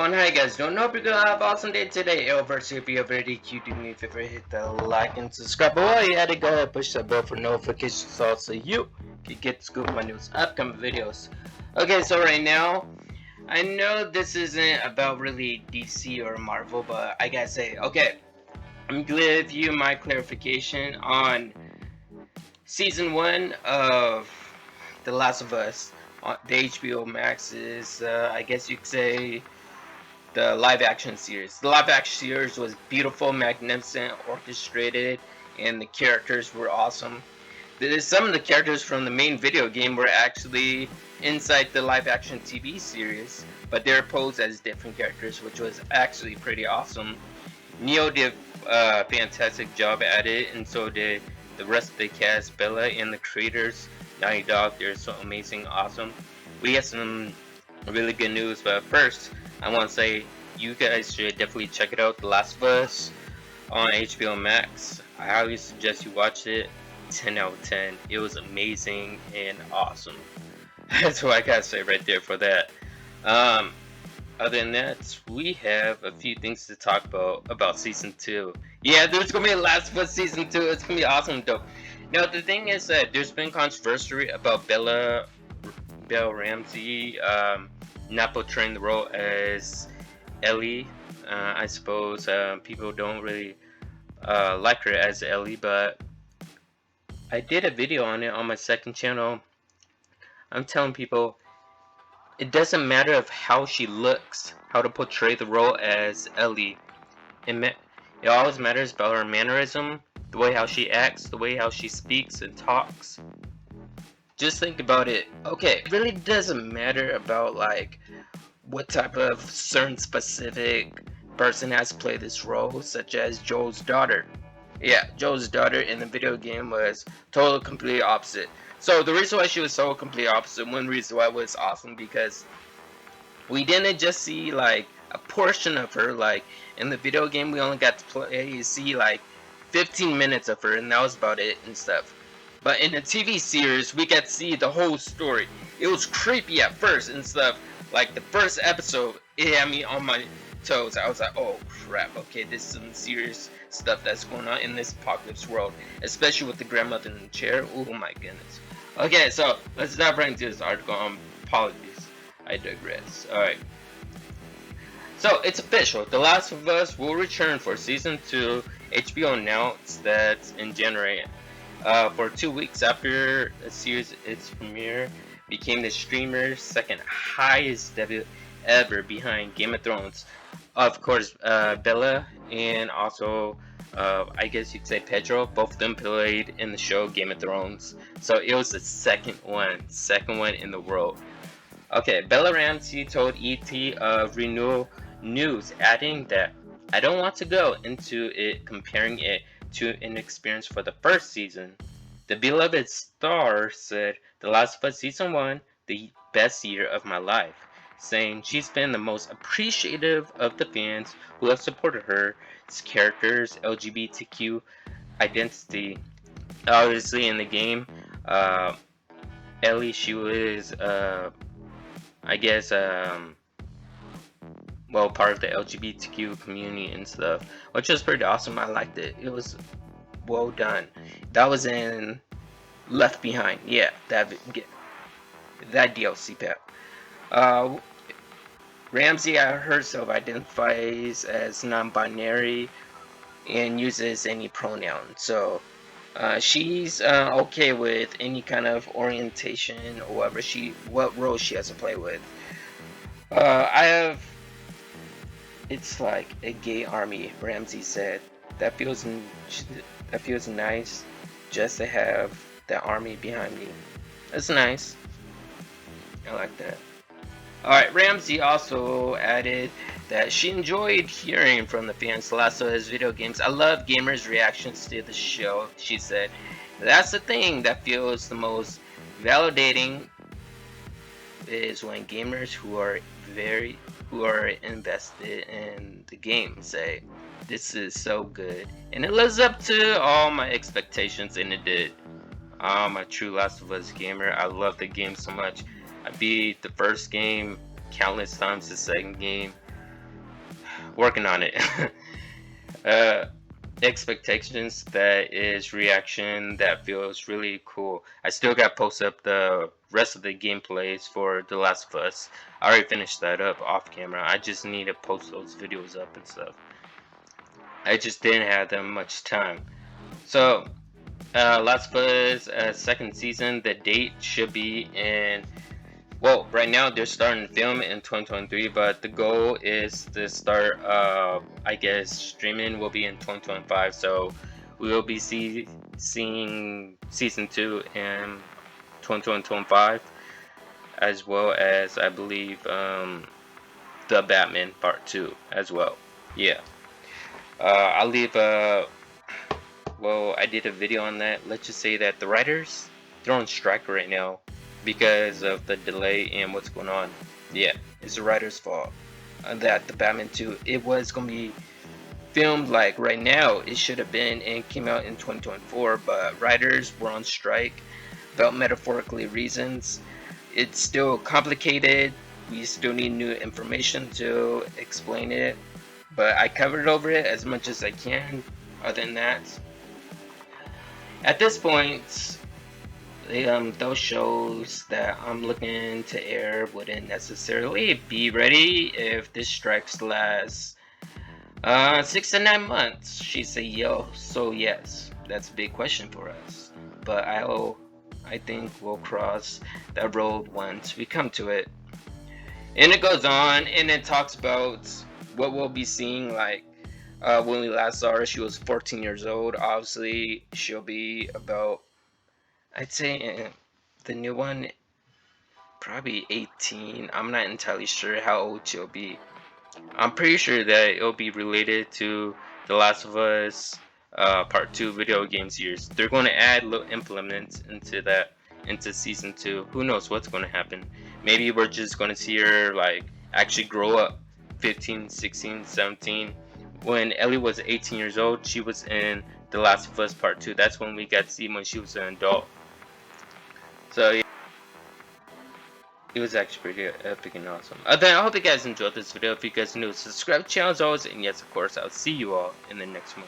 everyone, how you guys doing? Hope you're gonna have an awesome day today. Arrowverse here. If you already cute, do me a favor, hit the like and subscribe. But while you're at it, go ahead and push that bell for notifications so you can get scoop my news upcoming videos. Okay, so right now, I know this isn't about really DC or Marvel, but I gotta say, okay, I'm gonna give you my clarification on season 1 of The Last of Us. The HBO Max is, I guess you could say, the live action series. The live action series was beautiful, magnificent, orchestrated, and the characters were awesome. Some of the characters from the main video game were actually inside the live action TV series, but they're posed as different characters, which was actually pretty awesome. Neo did a fantastic job at it, and so did the rest of the cast. Bella and the creators, Naughty Dog, they're so amazing, awesome. We have some really good news, but first, I want to say you guys should definitely check it out, The Last of Us on HBO Max. I highly suggest you watch it. 10 out of 10. It was amazing and awesome. That's what I gotta say right there for that. Other than that, we have a few things to talk about season 2. Yeah, there's gonna be a Last of Us season 2. It's gonna be awesome, though. Now, the thing is that there's been controversy about Belle Ramsey not portraying the role as Ellie. I suppose people don't really like her as Ellie, but I did a video on it on my second channel. I'm telling people it doesn't matter of how she looks, how to portray the role as Ellie. It always matters about her mannerism, the way how she acts, the way how she speaks and talks. Just think about it. Okay, it really doesn't matter about like what type of certain specific person has played this role, such as Joel's daughter. Yeah, Joel's daughter in the video game was totally completely opposite. So the reason why she was so completely opposite, one reason why it was awesome, because we didn't just see like a portion of her. Like in the video game, we only got to see like 15 minutes of her, and that was about it and stuff. But in the TV series, we got to see the whole story. It was creepy at first and stuff. Like the first episode, it had me on my toes. I was like, oh crap, okay, this is some serious stuff that's going on in this apocalypse world, especially with the grandmother in the chair. Oh my goodness. Okay, so let's dive right into this article. Apologies, I digress. Alright. So it's official. The Last of Us will return for season 2. HBO announced that in January. For 2 weeks after the series its premiere, became the streamer's second highest debut ever behind Game of Thrones. Of course, Bella and also I guess you could say Pedro, both of them played in the show Game of Thrones. So it was the second one in the world. Okay, Bella Ramsey told ET of Renewal News, adding that I don't want to go into it comparing it to an experience for the first season. The beloved star said, The Last of Us Season 1, the best year of my life, saying she's been the most appreciative of the fans who have supported her character's LGBTQ identity. Obviously in the game, Ellie, she was, I guess, well, part of the LGBTQ community and stuff, which was pretty awesome. I liked it. It was well done. That was in Left Behind. Yeah, that DLC pack. Ramsey herself identifies as non-binary and uses any pronoun. So she's okay with any kind of orientation or what role she has to play with. It's like a gay army, Ramsey said. That feels nice, just to have that army behind me. That's nice. I like that. Alright, Ramsey also added that she enjoyed hearing from the fans. Last of Us video games. I love gamers' reactions to the show, she said. That's the thing that feels the most validating, is when gamers who are invested in the game say, this is so good, and it lives up to all my expectations, and it did. I'm a true Last of Us gamer. I love the game so much. I beat the first game countless times, the second game. working on it. uh, Expectations, that is reaction, that feels really cool. I still got to post up the rest of the gameplays for The Last of Us. I already finished that up off camera. I just need to post those videos up and stuff. I just didn't have that much time. So Last of Us second season, the date should be in, well, right now they're starting to film in 2023, but the goal is to start, I guess, streaming will be in 2025. So we will be seeing season 2 in 2025, as well as, I believe, the Batman Part 2 as well. Yeah. I'll leave well, I did a video on that. Let's just say that the writers, they're on strike right now because of the delay and what's going on. Yeah, it's the writer's fault. That the Batman 2, it was gonna be filmed like right now. It should have been and came out in 2024, but writers were on strike about metaphorically reasons. It's still complicated. We still need new information to explain it, but I covered over it as much as I can. Other than that, at this point, those shows that I'm looking to air wouldn't necessarily be ready if this strikes lasts 6 to 9 months. She said, yo. So yes, that's a big question for us. But I think we'll cross that road once we come to it. And it goes on and it talks about what we'll be seeing, like when we last saw her, she was 14 years old. Obviously, she'll be about, I'd say, the new one, probably 18. I'm not entirely sure how old she'll be. I'm pretty sure that it'll be related to The Last of Us Part 2 video game series. They're going to add little implements into that, into season 2. Who knows what's going to happen? Maybe we're just going to see her like actually grow up, 15, 16, 17. When Ellie was 18 years old, she was in The Last of Us Part 2. That's when we got to see when she was an adult. So yeah, it was actually pretty epic and awesome. Then I hope you guys enjoyed this video. If you guys are new, subscribe to the channel as always. And yes, of course, I'll see you all in the next one.